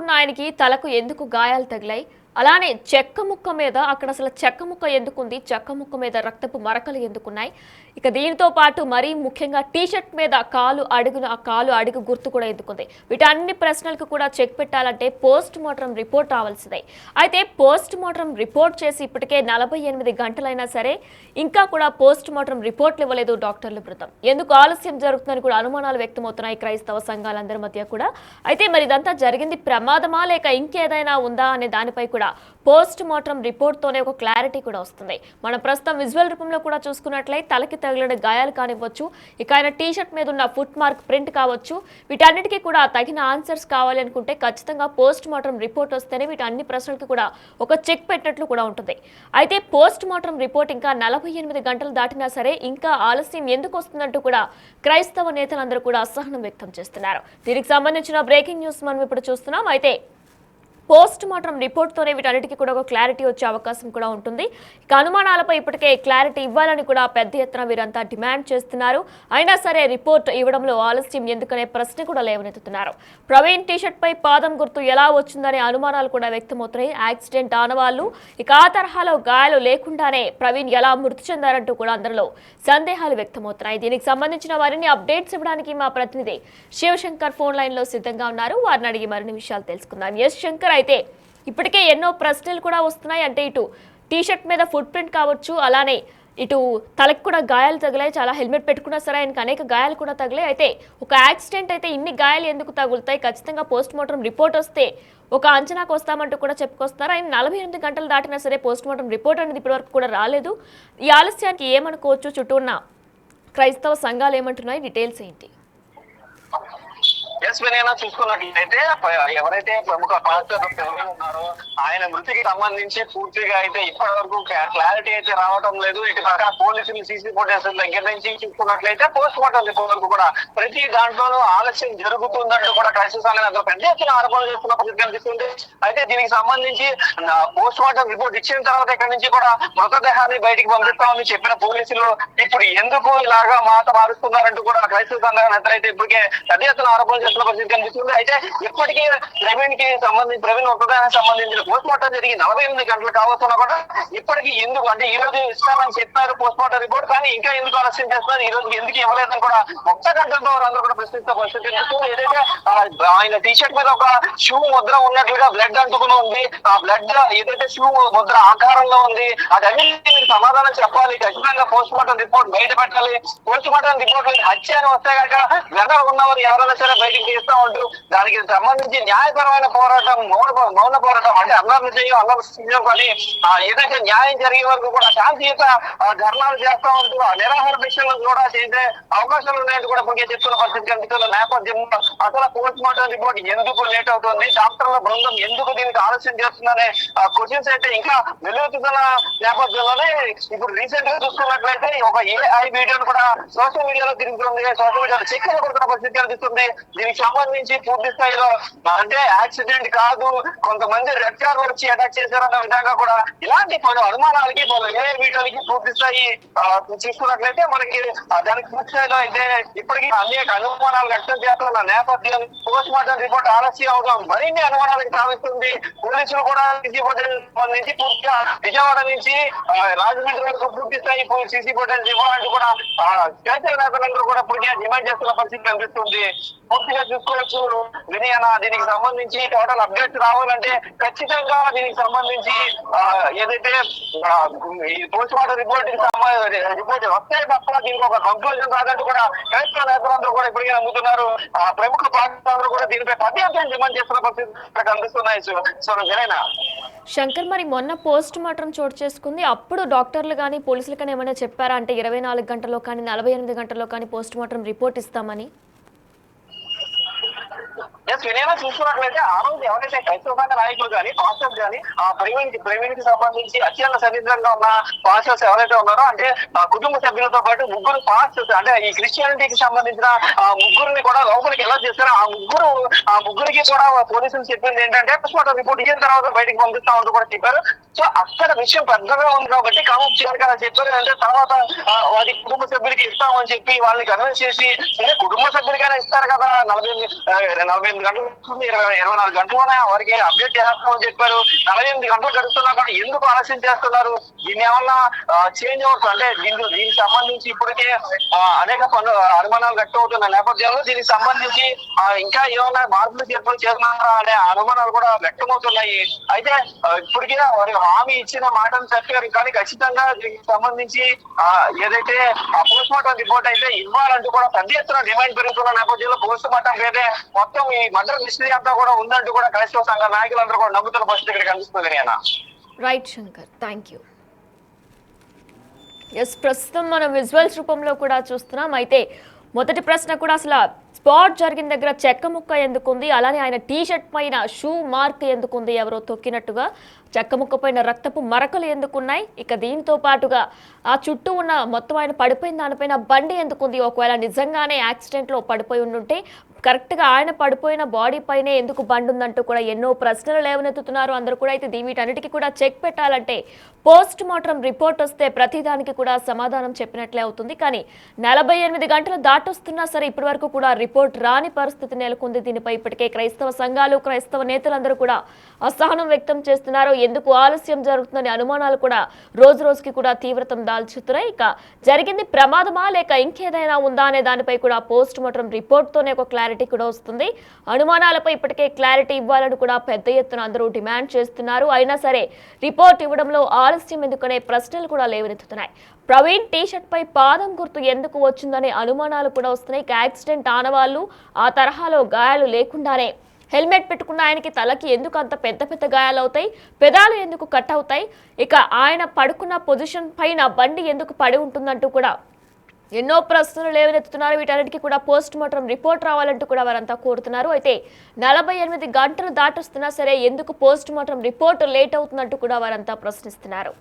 ఉన్న ఆయనకి తలకు ఎందుకు గాయాలు తగిలాయి? అలానే చెక్క ముక్క మీద అక్కడ అసలు చెక్క ముక్క ఎందుకుంది? చెక్క ముక్క మీద రక్తపు మరకలు ఎందుకున్నాయి? ఇక దీనితో పాటు మరీ ముఖ్యంగా టీషర్ట్ మీద కాలు అడుగు గుర్తు కూడా ఎందుకుంది? వీటన్ని ప్రశ్నలకు కూడా చెక్ పెట్టాలంటే పోస్ట్ మార్టం రిపోర్ట్ రావాల్సిందే. అయితే పోస్ట్ మార్టం రిపోర్ట్ చేసి ఇప్పటికే 48 గంటలైనా సరే ఇంకా కూడా పోస్ట్ మార్టం రిపోర్ట్లు ఇవ్వలేదు డాక్టర్ల బృందం. ఎందుకు ఆలస్యం జరుగుతుందని కూడా అనుమానాలు వ్యక్తమవుతున్నాయి క్రైస్తవ సంఘాలందరి మధ్య కూడా. అయితే మరి ఇదంతా జరిగింది ప్రమాదమా లేక ఇంకేదైనా ఉందా అనే దానిపై కూడా పోస్ట్ మార్టం రిపోర్ట్ తోనే ఒక క్లారిటీ కూడా వస్తుంది. మనం ప్రస్తుతం విజువల్ రూపంలో కూడా చూసుకున్నట్లయితే తలకి తగిలిన గాయాలు కానివ్వచ్చు, ఇక ఆయన టీషర్ట్ మీద ఉన్న ఫుట్ మార్క్ ప్రింట్ కావచ్చు, వీటన్నిటికీ కూడా తగిన ఆన్సర్స్ కావాలి అనుకుంటే ఖచ్చితంగా పోస్ట్ మార్టం రిపోర్ట్ వస్తేనే వీటి అన్ని ప్రశ్నలకు కూడా ఒక చెక్ పెట్టినట్లు కూడా ఉంటుంది. అయితే పోస్ట్ మార్టం రిపోర్ట్ ఇంకా 48 గంటలు దాటినా సరే ఇంకా ఆలస్యం ఎందుకు వస్తుందంటూ కూడా క్రైస్తవ నేతలందరూ కూడా అసహనం వ్యక్తం చేస్తున్నారు. దీనికి సంబంధించిన బ్రేకింగ్ న్యూస్ మనం ఇప్పుడు చూస్తున్నాం. అయితే పోస్ట్ మార్టం రిపోర్ట్తోనే వీటన్నిటికీ కూడా ఒక క్లారిటీ వచ్చే అవకాశం కూడా ఉంటుంది. ఇక అనుమానాలపై ఇప్పటికే క్లారిటీ ఇవ్వాలని కూడా పెద్ద ఎత్తున వీరంతా డిమాండ్ చేస్తున్నారు. అయినా సరే రిపోర్ట్ ఇవ్వడంలో ఆలస్యం ఎందుకనే ప్రశ్న కూడా లేవనెత్తుతున్నారు. ప్రవీణ్ టీషర్ట్ పై పాదం గుర్తు ఎలా వచ్చిందనే అనుమానాలు కూడా వ్యక్తమవుతున్నాయి. యాక్సిడెంట్ ఆనవాళ్లు, ఇక ఆ తరహాలో గాయాలు లేకుండానే ప్రవీణ్ ఎలా మృతి చెందారంటూ కూడా అందరిలో సందేహాలు వ్యక్తమవుతున్నాయి. దీనికి సంబంధించిన వారిని అప్డేట్స్ ఇవ్వడానికి మా ప్రతినిధి శివశంకర్ ఫోన్ లైన్ లో సిద్ధంగా ఉన్నారు. వారిని అడిగి మరిన్ని విషయాలు తెలుసుకుందాం. ఎస్ శంకర్, అయితే ఇప్పటికే ఎన్నో ప్రశ్నలు కూడా వస్తున్నాయి. అంటే ఇటు టీషర్ట్ మీద ఫుట్ ప్రింట్ కావచ్చు, అలానే ఇటు తలకి కూడా గాయాలు తగిలాయి. చాలా హెల్మెట్ పెట్టుకున్నా సరే ఆయనకు అనేక గాయాలు కూడా తగిలాయి. అయితే ఒక యాక్సిడెంట్ అయితే ఇన్ని గాయాలు ఎందుకు తగులుతాయి? ఖచ్చితంగా పోస్ట్ మార్టం రిపోర్ట్ వస్తే ఒక అంచనాకు వస్తామంటూ కూడా చెప్పుకొస్తారు. ఆయన 48 గంటలు దాటినా సరే పోస్ట్ మార్టం రిపోర్ట్ అనేది ఇప్పటివరకు కూడా రాలేదు. ఈ ఆలస్యానికి ఏమనుకోవచ్చు? చుట్టూ ఉన్న క్రైస్తవ సంఘాలు ఏమంటున్నాయి? డీటెయిల్స్ ఏంటి? చూసుకున్నట్లయితే ఎవరైతే ప్రముఖ పాస్టర్ ఉన్నారో ఆయన మృతికి సంబంధించి పూర్తిగా అయితే ఇప్పటి వరకు క్లారిటీ అయితే రావటం లేదు. ఇటు పక్కన పోలీసులు సీసీ ఫుటేజ్ దగ్గర నుంచి చూసుకున్నట్లయితే పోస్ట్ మార్టం రిపోర్ట్ వరకు కూడా ప్రతి దాంట్లోనూ ఆలస్యం జరుగుతుందంటూ కూడా క్రైస్తవ సంఘాలు పెద్ద ఎత్తున ఆరోపణలు చేస్తున్న పరిస్థితి కనిపిస్తుంది. అయితే దీనికి సంబంధించి పోస్ట్ మార్టం రిపోర్ట్ ఇచ్చిన తర్వాత ఇక్కడి నుంచి కూడా మృతదేహాన్ని బయటికి పంపిస్తామని చెప్పిన పోలీసులు ఇప్పుడు ఎందుకు ఇలాగా మాట మారుస్తున్నారంటూ కూడా క్రైస్తవ సంఘాల నేతలైతే ఇప్పటికే పెద్ద ఎత్తున ఆరోపణలు చేస్తున్న పరిస్థితి కనిపిస్తుంది. అయితే ఇప్పటికీ ప్రవీణ్ మృతదేహానికి సంబంధించిన పోస్ట్ మార్టం జరిగి 48 గంటలు కావస్తున్నా కూడా ఇప్పటికీ ఎందుకు, అంటే ఈ రోజు ఇస్తామని చెప్పారు పోస్ట్ మార్టం రిపోర్ట్, కానీ ఇంకా ఎందుకు ఆలస్యం చేస్తున్నారు, ఈ రోజు ఎందుకు ఇవ్వలేదని కూడా మొత్త గంటలతో వారందరూ కూడా ప్రశ్నిస్తున్న పరిస్థితి కనిపిస్తుంది. ఏదైతే ఆయన టీషర్ట్ మీద ఒక షూ ముద్ర ఉన్నట్లుగా బ్లడ్ అంటుకుని ఉంది, ఆ బ్లడ్ ఏదైతే షూ ముద్ర ఆకారంలో ఉంది, అదన్నిటికీ సమాధానం చెప్పాలి. ఖచ్చితంగా పోస్ట్ మార్టం రిపోర్ట్ బయట పెట్టాలి. పోస్ట్ మార్టం రిపోర్ట్ హత్య అని వస్తే కనుక వెనక ఉన్నవారు ఎవరైనా సరే బయటికి తీస్తా ఉంటూ దానికి సంబంధించి న్యాయపరమైన పోరాటం, మౌన పోరాటం, అంటే అల్లర్లు కానీ ఏదైతే న్యాయం జరిగే వరకు కూడా శాంతియుత ధర్నాలు చేస్తా ఉంటూ నిరాహార దీక్షలను కూడా చేసే అవకాశాలు ఉన్నాయని కూడా ఇప్పటికే చెప్తున్న పరిస్థితి కనిపిస్తున్న నేపథ్యంలో అసలు పోస్ట్ మార్టం రిపోర్ట్ ఎందుకు లేట్ అవుతుంది, డాక్టర్ల బృందం ఎందుకు దీనికి ఆలస్యం చేస్తుందనే క్వశ్చన్స్ అయితే ఇంకా వెలువెత్తుతున్న నేపథ్యంలోనే ఇప్పుడు రీసెంట్ గా చూసుకున్నట్లయితే ఒక ఏఐ వీడియోను కూడా సోషల్ మీడియాలో తిరుగుతుంది. సోషల్ మీడియాలో చెక్ కొడుతున్న పరిస్థితి కనిపిస్తుంది. దీనికి సంబంధించి పూర్తి స్థాయిలో అంటే యాక్సిడెంట్ కాదు, కొంతమంది రెడ్ కార్ వచ్చి అటాక్ చేశారన్న విధంగా కూడా ఇలాంటి పలు అనుమానాలకి పలు ఏ వీడియోలకి పూర్తి స్థాయి చూసుకున్నట్లయితే మనకి దానికి పూర్తి స్థాయిలో అయితే ఇప్పటికీ అనేక అనుమానాలు వ్యక్తం చేస్తున్న నేపథ్యం పోస్ట్ మార్టం రిపోర్ట్ ఆలస్యం అవడం మరిన్ని అనుమానాలకు సాధిస్తుంది. పోలీసులు కూడా సంబంధించి పూర్తిగా విజయవాడ నుంచి రాజమండ్రి వరకు పూర్తి స్థాయి సీసీ ఫుటేజ్ ఇవ్వాలంటూ కూడా కేసీఆర్ నేతలందరూ కూడా పూర్తిగా డిమాండ్ చేస్తున్న పరిస్థితి కనిపిస్తుంది. పూర్తిగా చూసుకోవచ్చు వినయన. దీనికి సంబంధించి టోటల్ అప్డేట్స్ రావాలంటే ఖచ్చితంగా దీనికి సంబంధించి ఏదైతే ఈ పోస్ట్ మార్టం రిపోర్ట్ వస్తే తప్ప దీనికి ఒక కంక్లూజన్ రాదంటూ కూడా క్రైస్తవ నేతలందరూ కూడా ఇప్పటికే నమ్ముతున్నారు. ప్రముఖ పార్టీలందరూ కూడా దీనిపై పద్యార్థం డిమాండ్ చేస్తున్న పరిస్థితి కనిపిస్తున్నాయి. సో వినయన శంకర్, మరి మొన్న పోస్ట్ మార్టం చోటు చేసుకుంది, అప్పుడు డాక్టర్లు కానీ పోలీసులు కానీ ఏమైనా చెప్పారా? అంటే 24 గంటల్లో కానీ 48 గంటల్లో కానీ పోస్ట్ మార్టం రిపోర్ట్ ఇస్తామని. వినయన చూసుకున్నట్లయితే ఆ రోజు ఎవరైతే క్రైస్తవ సంఘ నాయకులు కానీ పాస్టర్స్ కానీ ప్రవీణ్ కి సంబంధించి అత్యంత సన్నిహితంగా ఉన్న పాస్టర్స్ ఎవరైతే ఉన్నారో, అంటే కుటుంబ సభ్యులతో పాటు ముగ్గురు పాస్టర్స్, అంటే ఈ క్రిస్టియానిటీకి సంబంధించిన ముగ్గురిని కూడా లోపలికి ఎలా చేస్తారో ఆ ముగ్గురికి కూడా పోలీసులు చెప్పింది ఏంటంటే పోస్ట్ మార్టం రిపోర్ట్ ఇచ్చిన తర్వాత బయటకు పంపిస్తామంటూ కూడా చెప్పారు. సో అక్కడ విషయం పెద్దగా ఉంది కాబట్టి కామప్ చేయాలి చెప్పారు. అంటే తర్వాత వారి కుటుంబ సభ్యులకి ఇస్తామని చెప్పి వాళ్ళని కన్విన్స్ చేసి, కుటుంబ సభ్యులకైనా ఇస్తారు కదా 48 గంటలు వస్తుంది, 24 గంటల్లోనే వారికి అప్డేట్ చేస్తామని చెప్పారు. 48 గంటలు గడుస్తున్నా కూడా ఎందుకు ఆలస్యం చేస్తున్నారు? దీన్ని ఏమన్నా చేంజ్ అవ్వచ్చు అంటే దీనికి సంబంధించి ఇప్పటికే అనేక అనుమానాలు వ్యక్తం అవుతున్న నేపథ్యంలో దీనికి సంబంధించి ఇంకా ఏమైనా మార్పులు చేర్పులు చేస్తున్నారా అనే అనుమానాలు కూడా వ్యక్తం అవుతున్నాయి. అయితే ఇప్పటికే వారి హామీ ఇచ్చిన మాటను చెప్పారు, కానీ ఖచ్చితంగా దీనికి సంబంధించి ఏదైతే పోస్ట్ మార్టం రిపోర్ట్ అయితే ఇవ్వాలంటూ కూడా పెద్ద ఎత్తున డిమాండ్ పెరుగుతున్న నేపథ్యంలో పోస్ట్ మార్టం అయితే మొత్తం ఈ మర్డర్ మిస్టరీ అంతా కూడా ఉందంటూ కూడా క్రైస్తవ సంఘ నాయకులందరూ కూడా నమ్ముతున్న పరిస్థితి ఇక్కడ కనిపిస్తుంది. Right Shankar, thank you. Yes, ప్రస్తుతం మనం విజువల్స్ రూపంలో కూడా చూస్తున్నాం. అయితే మొదటి ప్రశ్న కూడా అసలు స్పాట్ జరిగిన దగ్గర చెక్క ముక్క ఎందుకుంది, అలానే ఆయన టీషర్ట్ పైన షూ మార్క్ ఎందుకుంది, ఎవరో తొక్కినట్టుగా చెక్క ముక్క పైన రక్తపు మరకలు ఎందుకున్నాయి, ఇక దీంతో పాటుగా ఆ చుట్టూ ఉన్న మొత్తం ఆయన పడిపోయిన దానిపైన బండి ఎందుకుంది, ఒకవేళ నిజంగానే యాక్సిడెంట్లో పడిపోయి ఉండుంటే కరెక్ట్గా ఆయన పడిపోయిన బాడీ పైనే ఎందుకు బండి ఉందంటూ కూడా ఎన్నో ప్రశ్నలు లేవనెత్తుతున్నారు అందరూ కూడా. అయితే వీటన్నిటికీ కూడా చెక్ పెట్టాలంటే పోస్ట్ మార్టం రిపోర్ట్ వస్తే ప్రతిదానికి కూడా సమాధానం చెప్పినట్లే అవుతుంది. కానీ 48 గంటలు దాటొస్తున్నా సరే ఇప్పటి వరకు కూడా రిపోర్ట్ రాని పరిస్థితి నెలకొంది. దీనిపై ఇప్పటికే క్రైస్తవ సంఘాలు, క్రైస్తవ నేతలందరూ కూడా అసహనం వ్యక్తం చేస్తున్నారు. ఎందుకు ఆలస్యం జరుగుతుందనే అనుమానాలు కూడా రోజు రోజుకి కూడా తీవ్రతం దాల్చుతున్నాయి. ఇక జరిగింది ప్రమాదమా లేక ఇంకేదైనా ఉందా అనే దానిపై కూడా పోస్ట్ మార్టం రిపోర్ట్తోనే ఒక క్లారిటీ కూడా వస్తుంది. అనుమానాలపై ఇప్పటికే క్లారిటీ ఇవ్వాలని కూడా పెద్ద ఎత్తున అందరూ డిమాండ్ చేస్తున్నారు. అయినా సరే రిపోర్ట్ ఇవ్వడంలో ఆలస్యం ఎందుకనే ప్రశ్నలు కూడా లేవనెత్తుతున్నాయి. ప్రవీణ్ టీషర్ట్ పై పాదం గుర్తు ఎందుకు వచ్చిందనే అనుమానాలు కూడా వస్తున్నాయి. యాక్సిడెంట్ ఆనవాళ్లు, ఆ తరహాలో గాయాలు లేకుండానే హెల్మెట్ పెట్టుకున్న ఆయనకి తలకి ఎందుకు అంత పెద్ద పెద్ద గాయాలు అవుతాయి, పెదాలు ఎందుకు కట్ అవుతాయి, ఇక ఆయన పడుకున్న పొజిషన్ పైన బండి ఎందుకు పడి ఉంటుందంటూ కూడా ఎన్నో ప్రశ్నలు లేవనెత్తుతున్నారు. వీటన్నిటికీ కూడా పోస్ట్ మార్టం రిపోర్ట్ రావాలంటూ కూడా వారంతా కోరుతున్నారు. అయితే 48 గంటలు దాటొస్తున్నా సరే ఎందుకు పోస్ట్ మార్టం రిపోర్ట్ లేట్ అవుతుందంటూ కూడా వారంతా ప్రశ్నిస్తున్నారు.